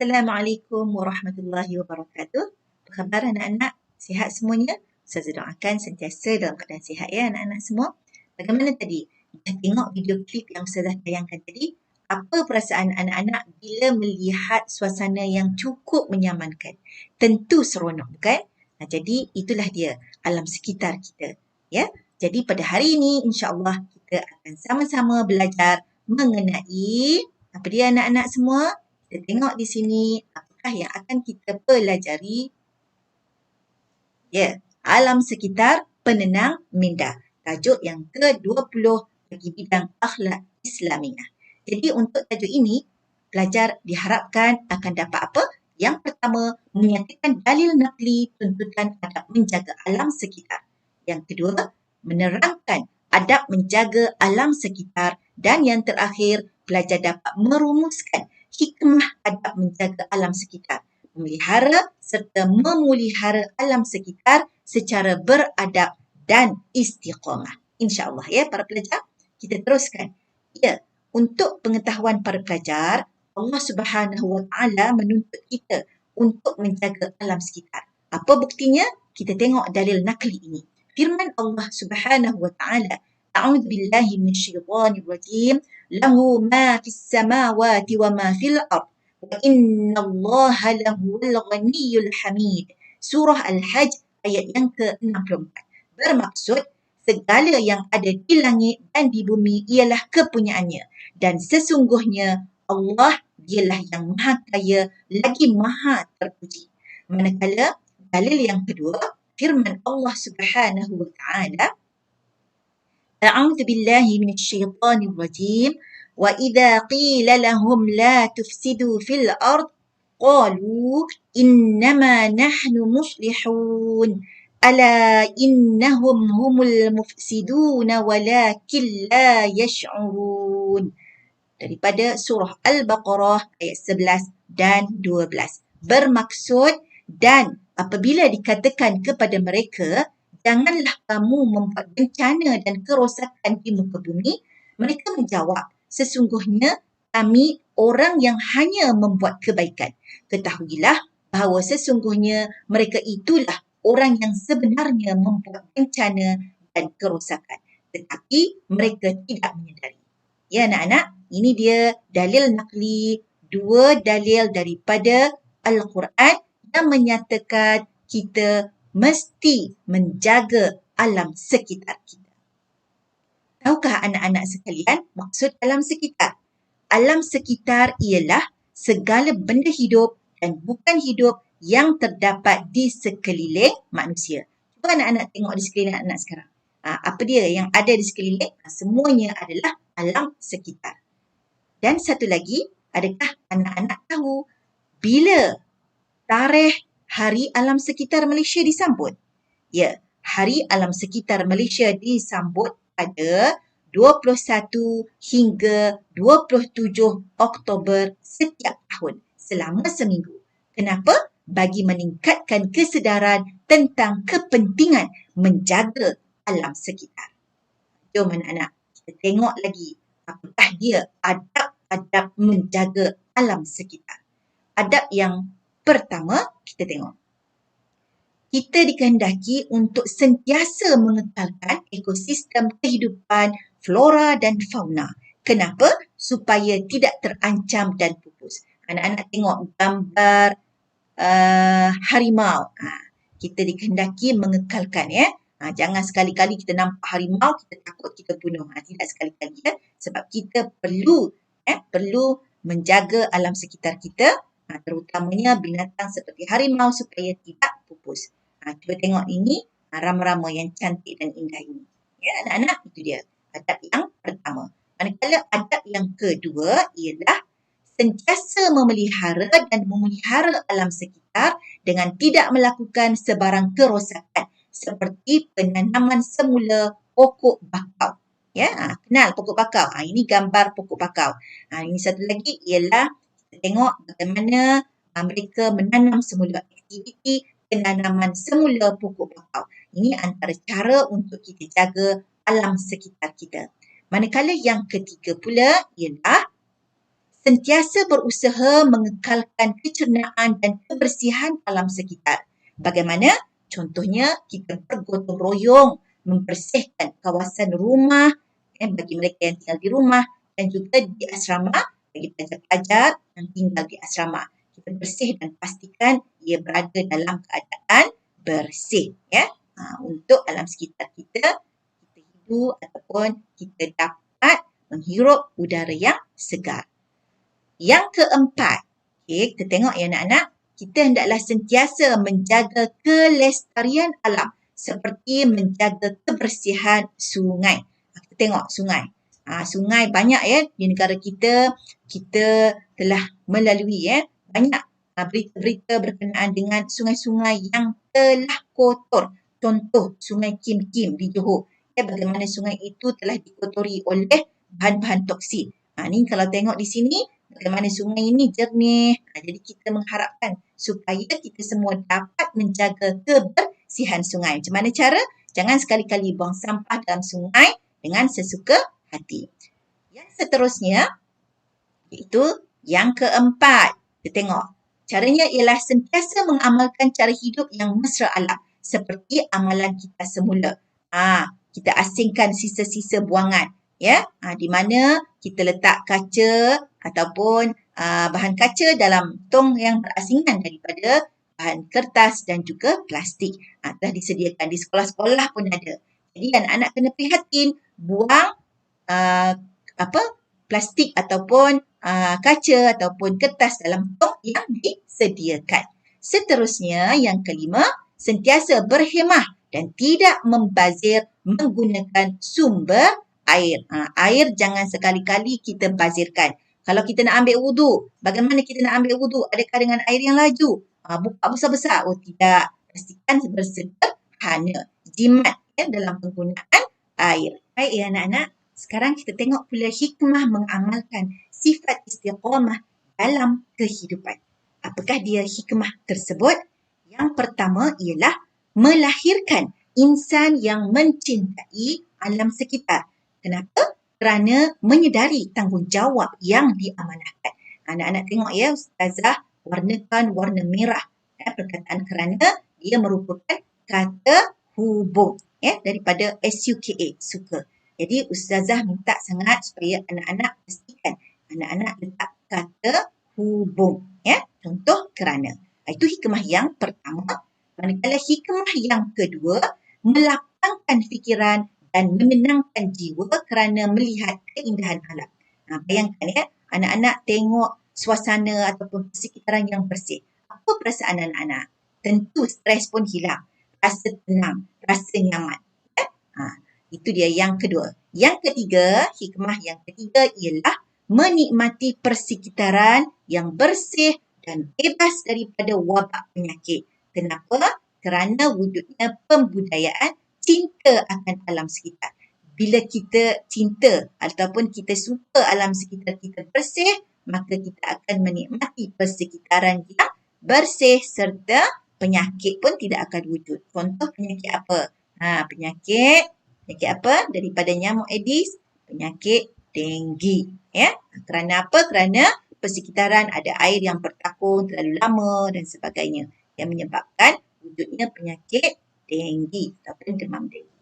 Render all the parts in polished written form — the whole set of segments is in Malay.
Assalamualaikum warahmatullahi wabarakatuh. Apa khabar anak-anak? Sihat semuanya? Saya doakan sentiasa dalam keadaan sihat ya anak-anak semua. Bagaimana tadi? Dah tengok video klip yang saya tayangkan tadi? Apa perasaan anak-anak bila melihat suasana yang cukup menyamankan? Tentu seronok, bukan? Jadi itulah dia alam sekitar kita. Ya. Jadi pada hari ini insya-Allah kita akan sama-sama belajar mengenai apa dia anak-anak semua? Kita tengok di sini apakah yang akan kita pelajari. Ya, alam sekitar penenang minda. Tajuk yang ke-20 bagi bidang akhlak Islamiah. Jadi untuk tajuk ini, pelajar diharapkan akan dapat apa? Yang pertama, menyatakan dalil nakli tuntutan adab menjaga alam sekitar. Yang kedua, menerangkan adab menjaga alam sekitar. Dan yang terakhir, pelajar dapat merumuskan hikmah adab menjaga alam sekitar, memelihara serta memelihara alam sekitar secara beradab dan istiqamah. InsyaAllah ya para pelajar, kita teruskan. Ya, untuk pengetahuan para pelajar, Allah Subhanahu Wa Taala menuntut kita untuk menjaga alam sekitar. Apa buktinya? Kita tengok dalil nakli ini. Firman Allah Subhanahu Wa Taala, A'udzu billahi minasyaitonir rajim. Lahu ma fis samawati wa ma fil ard. Wa innallaha lahuwal ghaniyyul hamid. Surah Al-Hajj ayat yang ke-64. Bermaksud segala yang ada di langit dan di bumi ialah kepunyaannya. Dan sesungguhnya Allah dialah yang maha kaya lagi maha terpuji. Manakala dalil yang kedua, firman Allah Subhanahu wa taala, A'udzu billahi minasyaitonir rajim. Wa idza qila lahum la tufsidu fil ard qalu innama nahnu muslihun. Ala innahum humul mufsiduna walakin la yash'urun. Daripada surah Al-Baqarah ayat 11 dan 12. Bermaksud, dan apabila dikatakan kepada mereka, janganlah kamu membuat bencana dan kerosakan di muka bumi, mereka menjawab, sesungguhnya kami orang yang hanya membuat kebaikan. Ketahuilah bahawa sesungguhnya mereka itulah orang yang sebenarnya membuat bencana dan kerosakan. Tetapi mereka tidak menyedari. Ya anak-anak, ini dia dalil nakli, dua dalil daripada Al-Quran yang menyatakan kita mesti menjaga alam sekitar kita. Tahukah anak-anak sekalian maksud alam sekitar? Alam sekitar ialah segala benda hidup dan bukan hidup yang terdapat di sekeliling manusia. Cuba anak-anak tengok di sekeliling anak sekarang. Apa dia yang ada di sekeliling? Semuanya adalah alam sekitar. Dan satu lagi, adakah anak-anak tahu bila tarikh Hari Alam Sekitar Malaysia disambut? Ya, Hari Alam Sekitar Malaysia disambut pada 21 hingga 27 Oktober setiap tahun selama seminggu. Kenapa? Bagi meningkatkan kesedaran tentang kepentingan menjaga alam sekitar. Jom anak-anak, kita tengok lagi apakah dia adab-adab menjaga alam sekitar. Adab yang pertama, kita tengok. Kita dikehendaki untuk sentiasa mengekalkan ekosistem kehidupan flora dan fauna. Kenapa? Supaya tidak terancam dan pupus. Anak-anak tengok gambar harimau. Kita dikehendaki mengekalkan ya. Jangan sekali-kali kita nampak harimau, kita takut kita bunuh. Tidak sekali-kali ya. Sebab kita perlu menjaga alam sekitar kita, terutamanya binatang seperti harimau supaya tidak pupus. Cuba tengok ini, rama-rama yang cantik dan indah ini. Ya anak-anak, itu dia adab yang pertama. Manakala adab yang kedua ialah sentiasa memelihara dan memelihara alam sekitar dengan tidak melakukan sebarang kerosakan seperti penanaman semula pokok bakau. Ya, kenal pokok bakau. Ini gambar pokok bakau. Ini satu lagi ialah kita tengok bagaimana mereka menanam semula, aktiviti penanaman semula pokok bakau. Ini antara cara untuk kita jaga alam sekitar kita. Manakala yang ketiga pula ialah sentiasa berusaha mengekalkan kecernaan dan kebersihan alam sekitar. Bagaimana? Contohnya, kita bergotong royong membersihkan kawasan rumah bagi mereka yang tinggal di rumah dan juga di asrama bagi pelajar-pelajar yang tinggal di asrama. Kita bersih dan pastikan ia berada dalam keadaan bersih untuk alam sekitar kita hidup ataupun kita dapat menghirup udara yang segar. Yang keempat, kita tengok ya anak-anak, kita hendaklah sentiasa menjaga kelestarian alam seperti menjaga kebersihan sungai. Kita tengok sungai. Sungai banyak di negara kita telah melalui banyak berita-berita berkenaan dengan sungai-sungai yang telah kotor. Contoh Sungai Kim Kim di Johor. Bagaimana sungai itu telah dikotori oleh bahan-bahan toksik. Ni kalau tengok di sini, bagaimana sungai ini jernih. Jadi kita mengharapkan supaya kita semua dapat menjaga kebersihan sungai. Macam mana cara? Jangan sekali-kali buang sampah dalam sungai dengan sesuka hati. Yang seterusnya, iaitu yang keempat. Kita tengok. Caranya ialah sentiasa mengamalkan cara hidup yang mesra alam. Seperti amalan kita semula. Kita asingkan sisa-sisa buangan. Di mana kita letak kaca ataupun bahan kaca dalam tong yang berasingan daripada bahan kertas dan juga plastik. Telah disediakan di sekolah-sekolah pun ada. Jadi anak-anak kena prihatin buang plastik ataupun kaca ataupun kertas dalam tong yang disediakan. Seterusnya yang kelima, sentiasa berhemah dan tidak membazir menggunakan sumber air. Air jangan sekali-kali kita bazirkan. Kalau kita nak ambil wuduk, bagaimana kita nak ambil wuduk? Adakah dengan air yang laju? Buka besar-besar? Oh tidak. Pastikan bersederhana. Jimat dalam penggunaan air. Baik anak-anak. Sekarang kita tengok pula hikmah mengamalkan sifat istiqamah dalam kehidupan. Apakah dia hikmah tersebut? Yang pertama ialah melahirkan insan yang mencintai alam sekitar. Kenapa? Kerana menyedari tanggungjawab yang diamanahkan. Anak-anak tengok Ustazah warnakan warna merah. Perkataan kerana dia merupakan kata hubung daripada SUKA, suka. Jadi Ustazah minta sangat supaya anak-anak pastikan anak-anak letak kata hubung. Contoh kerana. Itu hikmah yang pertama. Manakala hikmah yang kedua, melapangkan fikiran dan menenangkan jiwa kerana melihat keindahan alam. Bayangkan anak-anak tengok suasana ataupun sekitaran yang bersih. Apa perasaan anak-anak? Tentu stres pun hilang. Rasa tenang, rasa nyaman. Itu dia yang kedua. Yang ketiga, hikmah yang ketiga ialah menikmati persekitaran yang bersih dan bebas daripada wabak penyakit. Kenapa? Kerana wujudnya pembudayaan cinta akan alam sekitar. Bila kita cinta ataupun kita suka alam sekitar kita bersih, maka kita akan menikmati persekitaran yang bersih serta penyakit pun tidak akan wujud. Contoh penyakit apa? Penyakit apa? Daripada nyamuk Aedes, penyakit denggi. Kerana apa? Kerana persekitaran ada air yang bertakung terlalu lama dan sebagainya yang menyebabkan wujudnya penyakit denggi ataupun demam denggi.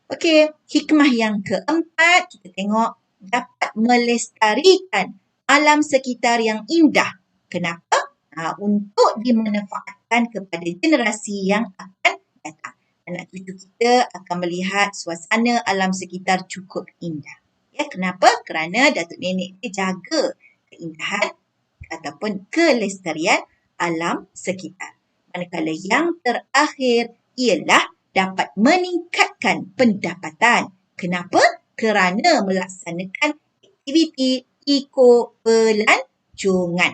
Okey, hikmah yang keempat kita tengok dapat melestarikan alam sekitar yang indah. Kenapa? Untuk dimanfaatkan kepada generasi yang akan datang. Anak cucu kita akan melihat suasana alam sekitar cukup indah. Kenapa? Kerana datuk nenek dia jaga keindahan ataupun kelestarian alam sekitar. Manakala yang terakhir ialah dapat meningkatkan pendapatan. Kenapa? Kerana melaksanakan aktiviti ekopelancongan.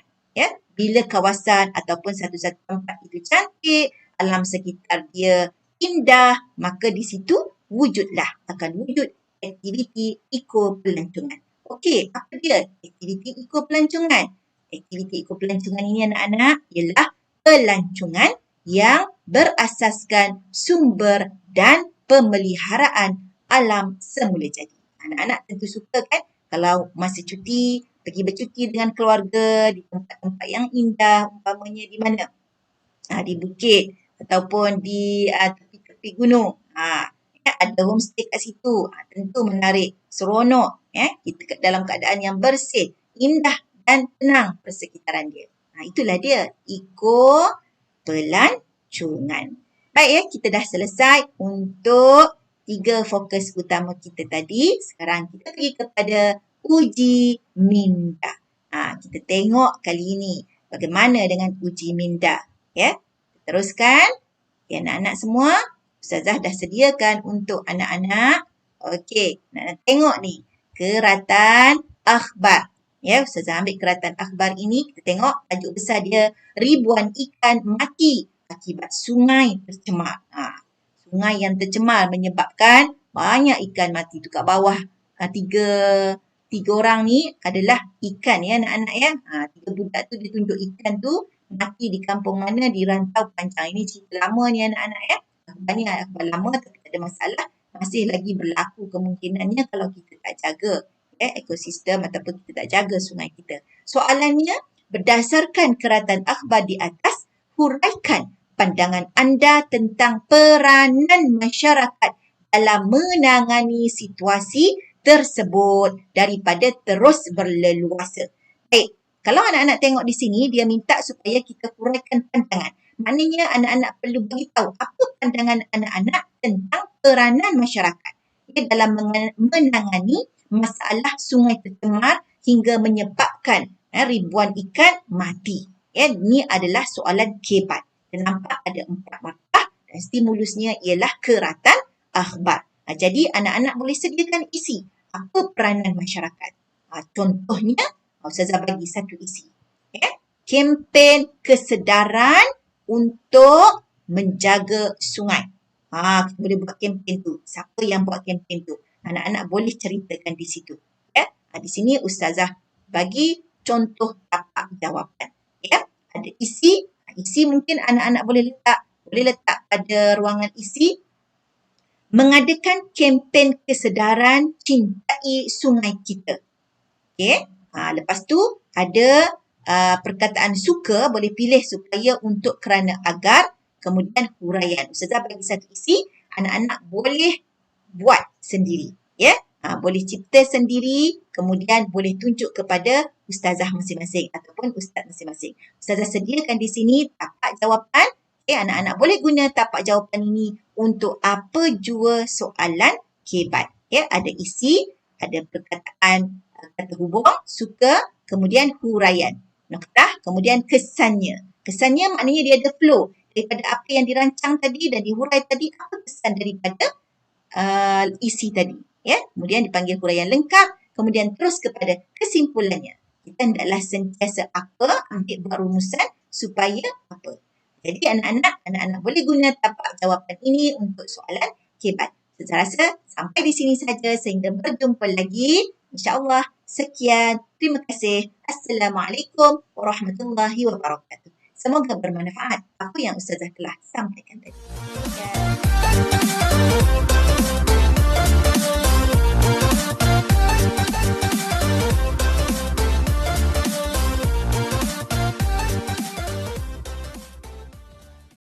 Bila kawasan ataupun satu-satu tempat itu cantik, alam sekitar dia indah, maka di situ akan wujud aktiviti ekopelancongan. Okey, apa dia aktiviti ekopelancongan? Aktiviti ekopelancongan ini anak-anak ialah pelancongan yang berasaskan sumber dan pemeliharaan alam semula jadi. Anak-anak tentu suka kan kalau masa cuti pergi bercuti dengan keluarga di tempat-tempat yang indah, umpamanya di mana? Di bukit ataupun di tepi-tepi gunung. Ada homestay kat situ. Tentu menarik, seronok. Kita dalam keadaan yang bersih, indah dan tenang persekitaran dia. Itulah dia, pelancongan. Baik kita dah selesai untuk 3 fokus utama kita tadi. Sekarang kita pergi kepada uji minda. Kita tengok kali ini bagaimana dengan uji minda. Teruskan. Anak-anak semua, Ustazah dah sediakan untuk anak-anak. Okey, nak tengok ni. Keratan akhbar. Ustazah ambil keratan akhbar ini. Kita tengok tajuk besar dia, ribuan ikan mati akibat sungai tercemar. Sungai yang tercemar menyebabkan banyak ikan mati tu kat bawah. Tiga orang ni adalah ikan anak-anak 3 budak tu dia tunjuk ikan tu mati di kampung mana, di rantau panjang. Ini cerita lama ni anak-anak Akhbar ni akhbar lama tapi tak ada masalah. Masih lagi berlaku kemungkinannya kalau kita tak jaga ekosistem ataupun kita tak jaga sungai kita. Soalannya, berdasarkan keratan akhbar di atas, huraikan pandangan anda tentang peranan masyarakat dalam menangani situasi tersebut daripada terus berleluasa. Baik, kalau anak-anak tengok di sini, dia minta supaya kita huraikan pandangan. Maknanya anak-anak perlu beritahu apa pandangan anak-anak tentang peranan masyarakat dalam menangani masalah sungai tercemar hingga menyebabkan ribuan ikan mati. Ini adalah soalan kebat. Dan nampak ada 4 markah dan stimulusnya ialah keratan akhbar. Jadi anak-anak boleh sediakan isi apa peranan masyarakat. Contohnya, Ustazah bagi satu isi. Kempen kesedaran untuk menjaga sungai. Kita boleh buat kempen tu. Siapa yang buat kempen tu? Anak-anak boleh ceritakan di situ. Di sini Ustazah bagi contoh tapak jawapan. Ada isi. Isi mungkin anak-anak boleh letak pada ruangan isi. Mengadakan kempen kesedaran cintai sungai kita. Lepas tu ada perkataan suka, boleh pilih supaya untuk kerana agar, kemudian huraian. Ustazah bagi satu isi, anak-anak boleh buat sendiri. Boleh cipta sendiri, kemudian boleh tunjuk kepada ustazah masing-masing ataupun ustaz masing-masing. Ustazah sediakan di sini tapak jawapan. Anak-anak boleh guna tapak jawapan ini untuk apa jua soalan kebat. Ada isi, ada perkataan kata hubung, suka, kemudian huraian. Noktah, kemudian kesannya. Kesannya maknanya dia ada flow. Daripada apa yang dirancang tadi dan dihurai tadi, apa kesan daripada isi tadi. Kemudian dipanggil huraian lengkap, kemudian terus kepada kesimpulannya. Kita hendaklah sentiasa apa, ambil buat rumusan supaya apa. Jadi anak-anak boleh guna tapak jawapan ini untuk soalan kebat. Saya rasa sampai di sini saja sehingga berjumpa lagi. InsyaAllah. Sekian. Terima kasih. Assalamualaikum warahmatullahi wabarakatuh. Semoga bermanfaat apa yang Ustazah telah sampaikan tadi.